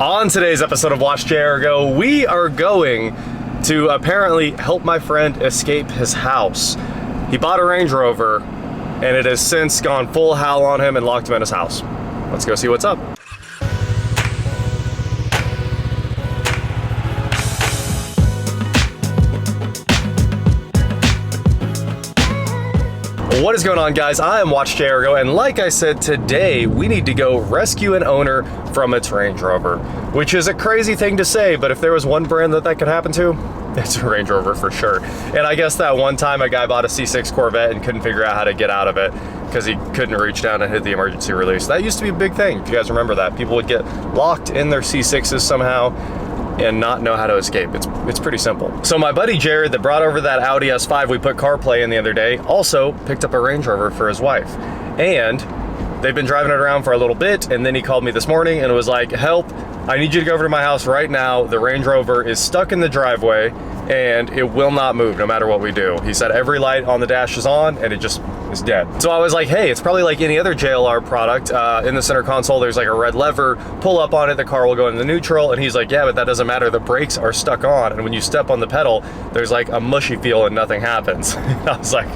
On today's episode of WatchJRGo, we are going to apparently help my friend escape his house. He bought a Range Rover, and it has since gone full howl on him and locked him in his house. Let's go see what's up. What is going on, guys? I am WatchJRGo, and like I said, today we need to go rescue an owner from its Range Rover, which is a crazy thing to say, but if there was one brand that could happen to, it's a Range Rover for sure. And I guess that one time a guy bought a C6 Corvette and couldn't figure out how to get out of it because he couldn't reach down and hit the emergency release. That used to be a big thing, if you guys remember that. People would get locked in their C6s somehow and not know how to escape. It's pretty simple. So my buddy Jared that brought over that Audi S5 we put CarPlay in the other day also picked up a Range Rover for his wife. And they've been driving it around for a little bit, and then he called me this morning and was like, help, I need you to go over to my house right now. The Range Rover is stuck in the driveway and it will not move no matter what we do. He said every light on the dash is on and it just is dead. So I was like, hey, it's probably like any other JLR product. In the center console, there's like a red lever, pull up on it, the car will go into neutral. And he's like, yeah, but that doesn't matter. The brakes are stuck on. And when you step on the pedal, there's like a mushy feel and nothing happens. I was like,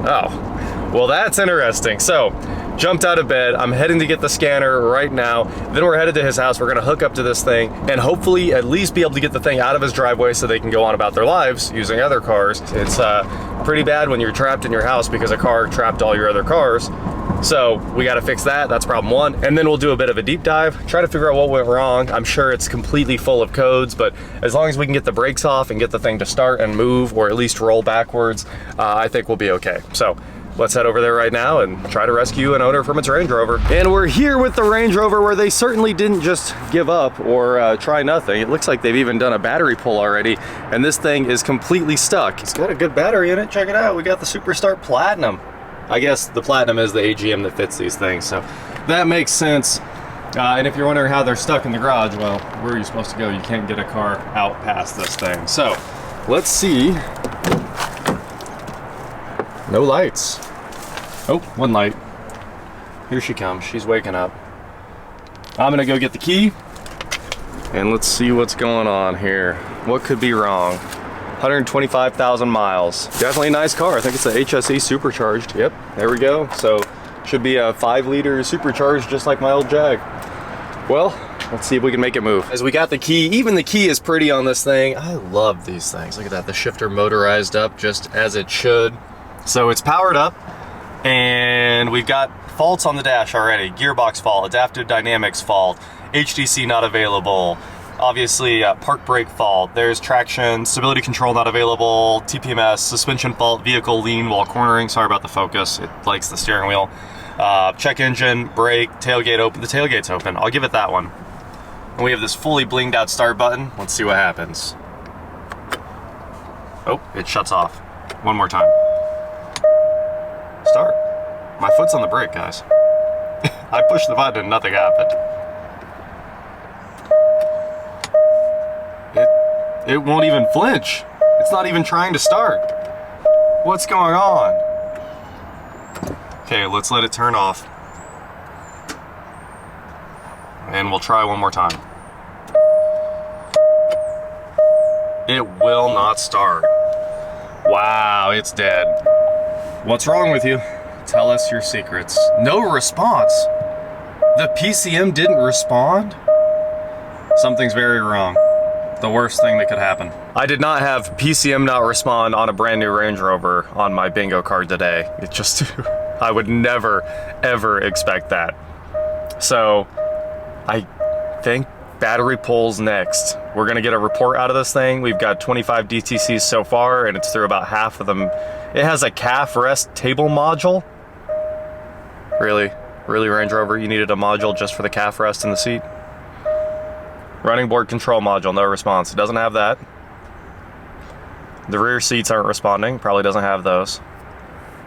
oh, well, that's interesting. So jumped out of bed, I'm heading to get the scanner right now. Then we're headed to his house. We're gonna hook up to this thing and hopefully at least be able to get the thing out of his driveway so they can go on about their lives using other cars. It's pretty bad when you're trapped in your house because a car trapped all your other cars. So we gotta fix that, that's problem one. And then we'll do a bit of a deep dive, try to figure out what went wrong. I'm sure it's completely full of codes, but as long as we can get the brakes off and get the thing to start and move, or at least roll backwards, I think we'll be okay. So let's head over there right now and try to rescue an owner from its Range Rover. And we're here with the Range Rover, where they certainly didn't just give up or try nothing. It looks like they've even done a battery pull already, and this thing is completely stuck. It's got a good battery in it, check it out. We got the Superstart Platinum. I guess the Platinum is the AGM that fits these things, so that makes sense. And if you're wondering how they're stuck in the garage, well, where are you supposed to go? You can't get a car out past this thing. So let's see. No lights. Oh, one light. Here she comes. She's waking up. I'm gonna go get the key and let's see what's going on here. What could be wrong? 125,000 miles. Definitely a nice car. I think it's a HSE Supercharged. Yep, there we go. So should be a 5-liter Supercharged just like my old Jag. Well, let's see if we can make it move. As we got the key, even the key is pretty on this thing. I love these things. Look at that, the shifter motorized up just as it should. So it's powered up, and we've got faults on the dash already. Gearbox fault, adaptive dynamics fault, HDC not available, obviously park brake fault, there's traction, stability control not available, TPMS, suspension fault, vehicle lean while cornering, sorry about the focus, it likes the steering wheel. Check engine, brake, tailgate open, the tailgate's open, I'll give it that one. And we have this fully blinged out start button, let's see what happens. Oh, it shuts off. One more time. Start. My foot's on the brake, guys. I pushed the button and nothing happened. It won't even flinch. It's not even trying to start. What's going on? Okay, let's let it turn off. And we'll try one more time. It will not start. Wow, it's dead. What's wrong with you? Tell us your secrets. No response. The PCM didn't respond? Something's very wrong. The worst thing that could happen. I did not have PCM not respond on a brand new Range Rover on my bingo card today. It just, I would never, ever expect that. So, I think battery pulls next. We're gonna get a report out of this thing. We've got 25 DTCs so far, and it's through about half of them. It has a calf rest table module. Really? Really, Range Rover, you needed a module just for the calf rest in the seat? Running board control module, no response. It doesn't have that. The rear seats aren't responding, probably doesn't have those.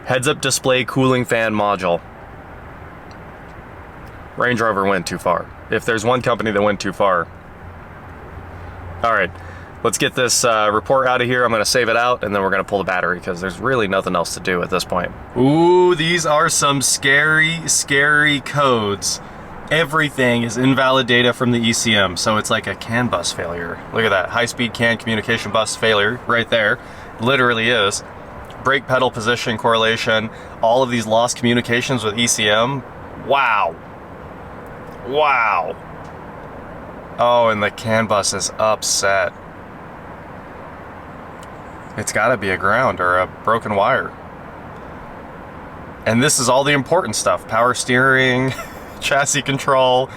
Heads-up display cooling fan module. Range Rover went too far. If there's one company that went too far. All right, let's get this report out of here. I'm gonna save it out and then we're gonna pull the battery because there's really nothing else to do at this point. Ooh, these are some scary, scary codes. everything is invalid data from the ECM. So it's like a CAN bus failure. Look at that, high-speed CAN communication bus failure right there. Literally is. Brake pedal position correlation, all of these lost communications with ECM. Wow. Wow. Oh, and the CAN bus is upset. It's gotta be a ground or a broken wire. And this is all the important stuff. Power steering, chassis control.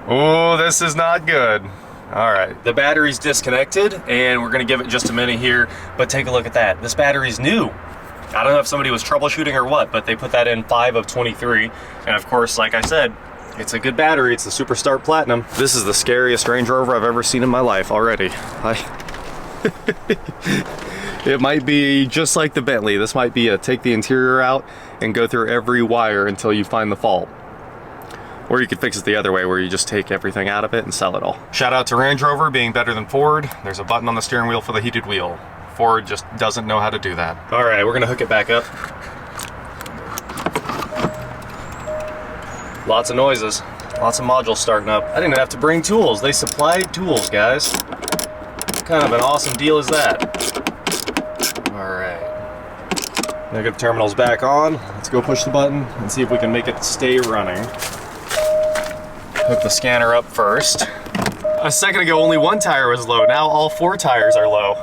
Oh, this is not good. All right, the battery's disconnected and we're gonna give it just a minute here, but take a look at that. This battery's new. I don't know if somebody was troubleshooting or what, but they put that in 5 of 23. And of course, like I said, it's a good battery. It's the Superstart Platinum. This is the scariest Range Rover I've ever seen in my life already. It might be just like the Bentley. This might be a take the interior out and go through every wire until you find the fault. Or you could fix it the other way where you just take everything out of it and sell it all. Shout out to Range Rover being better than Ford. There's a button on the steering wheel for the heated wheel. Ford just doesn't know how to do that. All right, we're gonna hook it back up. Lots of noises, lots of modules starting up. I didn't have to bring tools. They supplied tools, guys. What kind of an awesome deal is that? All right. Negative terminal's back on. Let's go push the button and see if we can make it stay running. Hook the scanner up first. A second ago, only one tire was low. Now all 4 tires are low.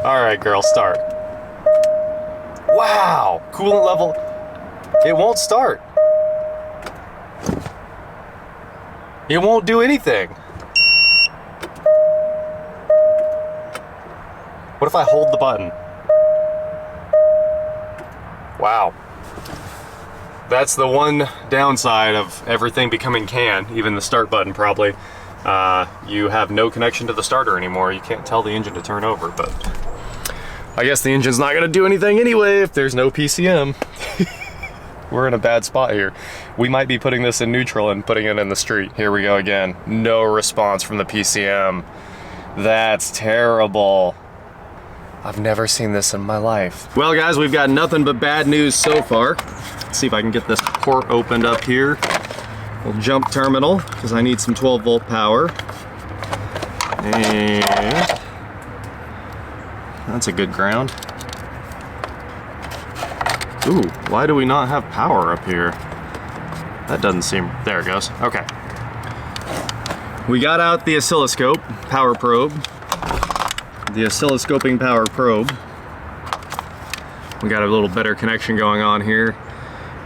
All right, girl, start. Wow, coolant level. It won't start. It won't do anything. What if I hold the button? Wow. That's the one downside of everything becoming CAN, even the start button probably. You have no connection to the starter anymore. You can't tell the engine to turn over, but I guess the engine's not gonna do anything anyway if there's no PCM. We're in a bad spot here. We might be putting this in neutral and putting it in the street. Here we go again. No response from the PCM. That's terrible. I've never seen this in my life. Well guys, we've got nothing but bad news so far. Let's see if I can get this port opened up here. We'll jump terminal, because I need some 12-volt power. And that's a good ground. Ooh, why do we not have power up here? That doesn't seem, there it goes, okay. We got out the oscilloscope, power probe. The oscilloscoping power probe. We got a little better connection going on here.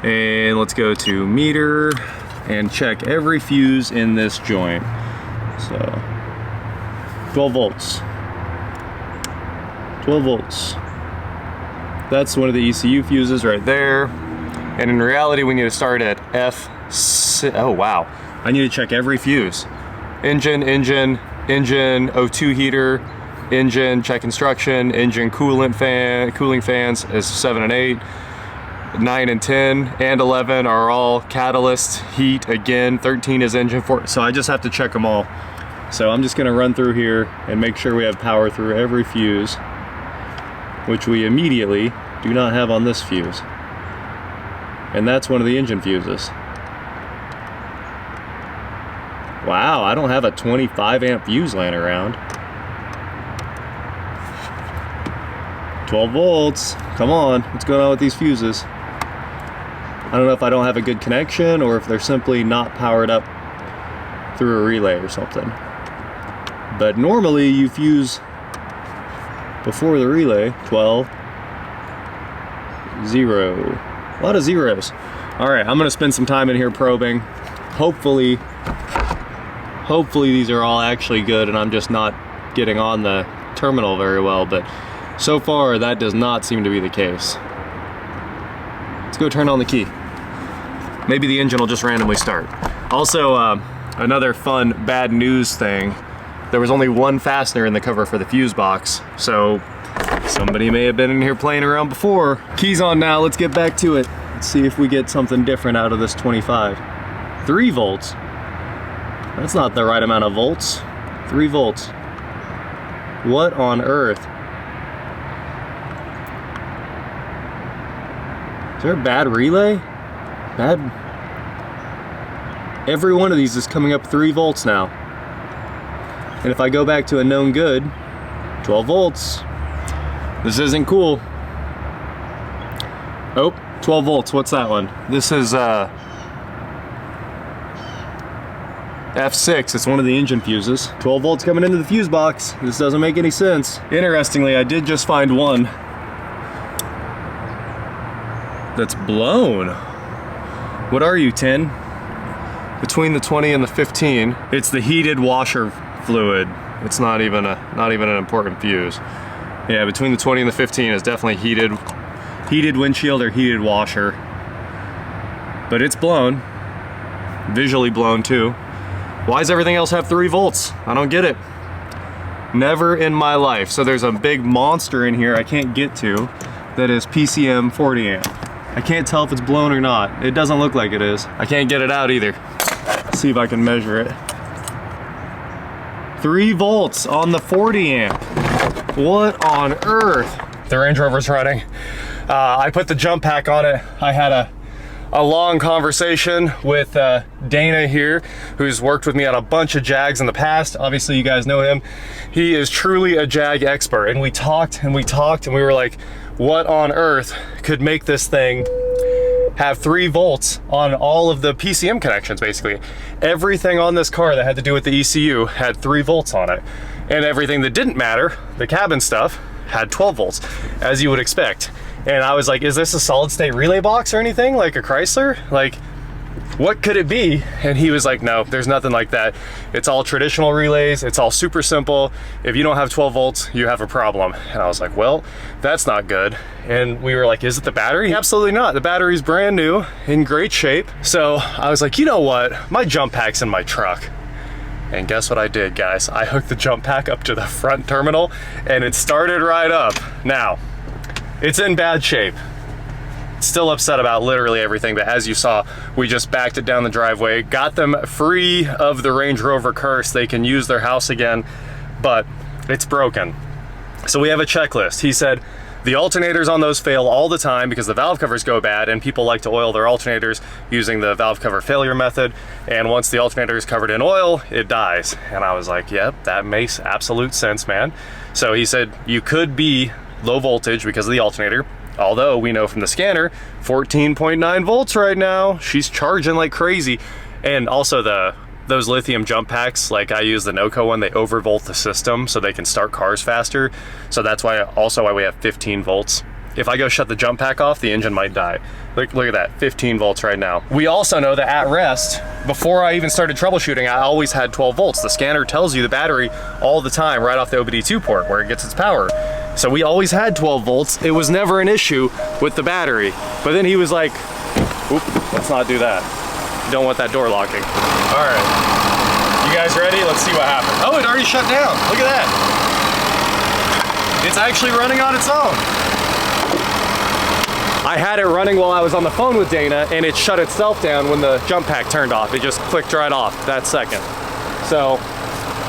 And let's go to meter and check every fuse in this joint. So, 12 volts. 12 volts. That's one of the ECU fuses right there. And in reality, we need to start at F6. Oh, wow. I need to check every fuse. Engine, O2 heater, engine, check instruction, engine cooling fans is 7 and 8. 9 and 10 and 11 are all catalyst, heat, again, 13 is engine for, so I just have to check them all. So I'm just gonna run through here and make sure we have power through every fuse, which we immediately do not have on this fuse. And that's one of the engine fuses. Wow, I don't have a 25 amp fuse laying around. 12 volts, come on, what's going on with these fuses? I don't know if I don't have a good connection or if they're simply not powered up through a relay or something. But normally you fuse before the relay. 12, 0, a lot of zeros. All right, I'm gonna spend some time in here probing. Hopefully these are all actually good and I'm just not getting on the terminal very well, but so far that does not seem to be the case. Let's go turn on the key. Maybe the engine will just randomly start. Also, another fun bad news thing. There was only one fastener in the cover for the fuse box, so somebody may have been in here playing around before. Key's on now, let's get back to it. Let's see if we get something different out of this 25. 3 volts. That's not the right amount of volts. 3 volts. What on earth? Is there a bad relay? Every one of these is coming up 3 volts now. And if I go back to a known good, 12 volts. This isn't cool. Oh, 12 volts, what's that one? This is F6, it's one of the engine fuses. 12 volts coming into the fuse box. This doesn't make any sense. Interestingly, I did just find one that's blown. What are you, 10? Between the 20 and the 15, it's the heated washer fluid. It's not even an important fuse. Yeah, between the 20 and the 15 is definitely heated windshield or heated washer. But it's blown. Visually blown too. Why does everything else have 3 volts? I don't get it. Never in my life. So there's a big monster in here I can't get to that is PCM 40 amp. I can't tell if it's blown or not. It doesn't look like it is. I can't get it out either. Let's see if I can measure it. 3 volts on the 40 amp. What on earth? The Range Rover's running. I put the jump pack on it. I had a long conversation with Dana here, who's worked with me on a bunch of Jags in the past. Obviously you guys know him. He is truly a Jag expert, and we talked and we were like, what on earth could make this thing have 3 volts on all of the PCM connections? Basically everything on this car that had to do with the ECU had 3 volts on it, and everything that didn't matter, the cabin stuff, had 12 volts, as you would expect. And I was like, is this a solid state relay box or anything, like a Chrysler? Like, what could it be? And he was like, no, there's nothing like that. It's all traditional relays. It's all super simple. If you don't have 12 volts, you have a problem. And I was like, well, that's not good. And we were like, is it the battery? Absolutely not. The battery's brand new, in great shape. So I was like, you know what? My jump pack's in my truck. And guess what I did, guys? I hooked the jump pack up to the front terminal and it started right up. Now, it's in bad shape. Still upset about literally everything, but as you saw, we just backed it down the driveway, got them free of the Range Rover curse. They can use their house again, but it's broken. So we have a checklist. He said the alternators on those fail all the time because the valve covers go bad, and people like to oil their alternators using the valve cover failure method. And once the alternator is covered in oil, it dies. And I was like, yep, that makes absolute sense, man. So he said you could be low voltage because of the alternator, although we know from the scanner 14.9 volts right now. She's charging like crazy. And also those lithium jump packs, like I use the NOCO one, they overvolt the system so they can start cars faster. So that's why we have 15 volts. If I go shut the jump pack off, the engine might die. Look at that, 15 volts right now. We also know that at rest, before I even started troubleshooting, I always had 12 volts. The scanner tells you the battery all the time right off the OBD2 port where it gets its power. So we always had 12 volts. It was never an issue with the battery. But then he was like, oop, let's not do that. You don't want that door locking. All right, you guys ready? Let's see what happens. Oh, it already shut down. Look at that. It's actually running on its own. I had it running while I was on the phone with Dana, and it shut itself down when the jump pack turned off. It just clicked right off that second. So,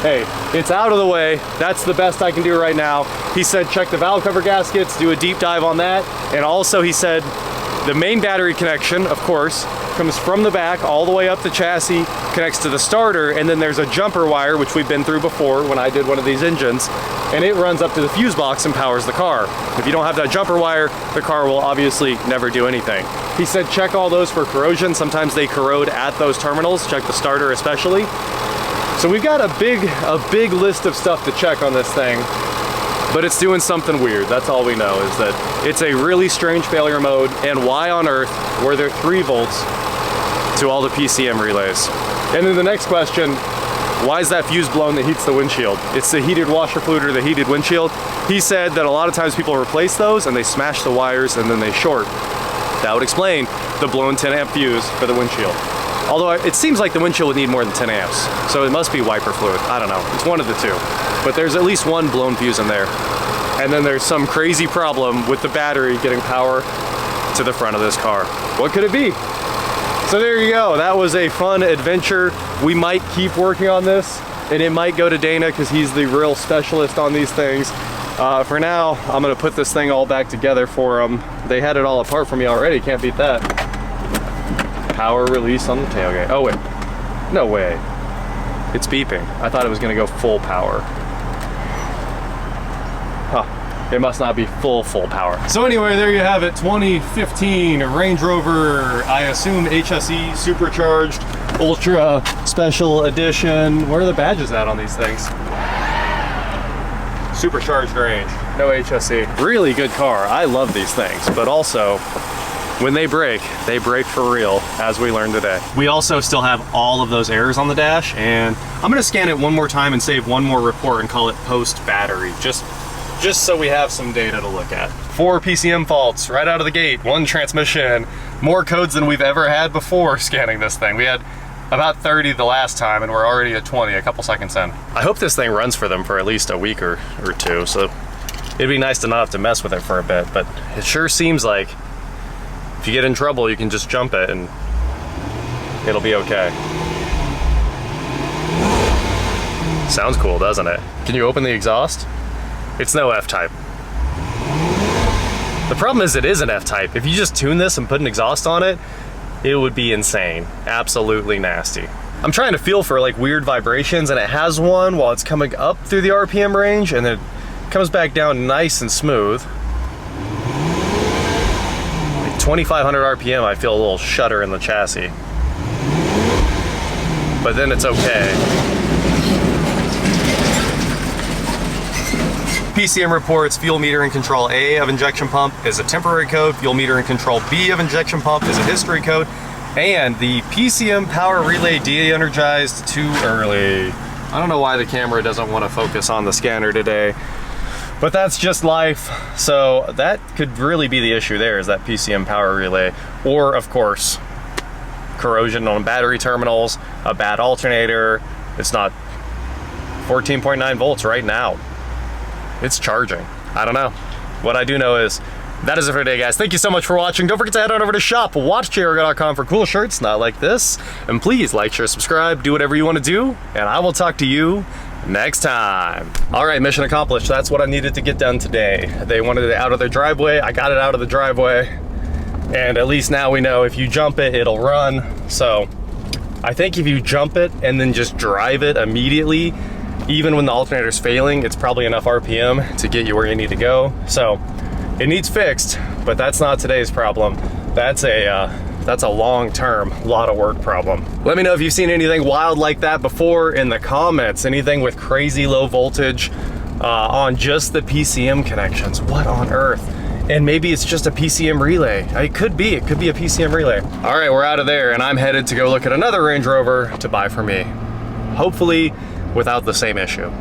hey, it's out of the way. That's the best I can do right now. He said check the valve cover gaskets, do a deep dive on that. And also he said the main battery connection, of course, comes from the back all the way up the chassis, connects to the starter, and then there's a jumper wire, which we've been through before when I did one of these engines, and it runs up to the fuse box and powers the car. If you don't have that jumper wire, the car will obviously never do anything. He said check all those for corrosion. Sometimes they corrode at those terminals, check the starter especially. So we've got a big list of stuff to check on this thing, but it's doing something weird. That's all we know, is that it's a really strange failure mode, and why on earth were there 3 volts to all the PCM relays? And then the next question, why is that fuse blown that heats the windshield? It's the heated washer fluid or the heated windshield. He said that a lot of times people replace those and they smash the wires and then they short. That would explain the blown 10 amp fuse for the windshield. Although it seems like the windshield would need more than 10 amps. So it must be wiper fluid. I don't know. It's one of the two. But there's at least one blown fuse in there. And then there's some crazy problem with the battery getting power to the front of this car. What could it be? So there you go. That was a fun adventure. We might keep working on this, and it might go to Dana because he's the real specialist on these things. For now, I'm gonna put this thing all back together for them. They had it all apart from me already. Can't beat that. Power release on the tailgate. Oh wait, No way. It's beeping. I thought it was gonna go full power. Huh. It must not be full power. So anyway, there you have it. 2015 Range Rover, I assume HSE Supercharged Ultra Special Edition. Where are the badges at on these things? Supercharged range, no HSE. Really good car. I love these things, but also when they break for real, as we learned today. We also still have all of those errors on the dash, and I'm gonna scan it one more time and save one more report and call it post battery, just so we have some data to look at. 4 PCM faults right out of the gate, 1 transmission, more codes than we've ever had before scanning this thing. We had about 30 the last time, and we're already at 20 a couple seconds in. I hope this thing runs for them for at least a week or two, so it'd be nice to not have to mess with it for a bit, but it sure seems like if you get in trouble, you can just jump it and it'll be okay. Sounds cool, doesn't it? Can you open the exhaust? It's no F-type. The problem is it is an F-type. If you just tune this and put an exhaust on it, it would be insane. Absolutely nasty. I'm trying to feel for like weird vibrations, and it has one while it's coming up through the RPM range, and then it comes back down nice and smooth. 2,500 RPM, I feel a little shudder in the chassis. But then it's okay. PCM reports fuel metering control A of injection pump is a temporary code, fuel metering control B of injection pump is a history code, and the PCM power relay de-energized too early. I don't know why the camera doesn't want to focus on the scanner today, but that's just life. So that could really be the issue there, is that PCM power relay, or of course corrosion on battery terminals, a bad alternator. It's not 14.9 volts right now. It's charging. I don't know. What I do know is that is it for today, guys. Thank you so much for watching. Don't forget to head on over to shop.WatchJRGo.com for cool shirts not like this, and please like, share, subscribe, do whatever you want to do, and I will talk to you next time. All right, mission accomplished. That's what I needed to get done today. They wanted it out of their driveway. I got it out of the driveway, and at least now we know if you jump it, it'll run. So I think if you jump it and then just drive it immediately, even when the alternator's failing, it's probably enough RPM to get you where you need to go. So it needs fixed, but that's not today's problem. That's a long-term, lot of work problem. Let me know if you've seen anything wild like that before in the comments. Anything with crazy low voltage on just the PCM connections. What on earth? And maybe it's just a PCM relay. It could be a PCM relay. All right, we're out of there, and I'm headed to go look at another Range Rover to buy for me. Hopefully without the same issue.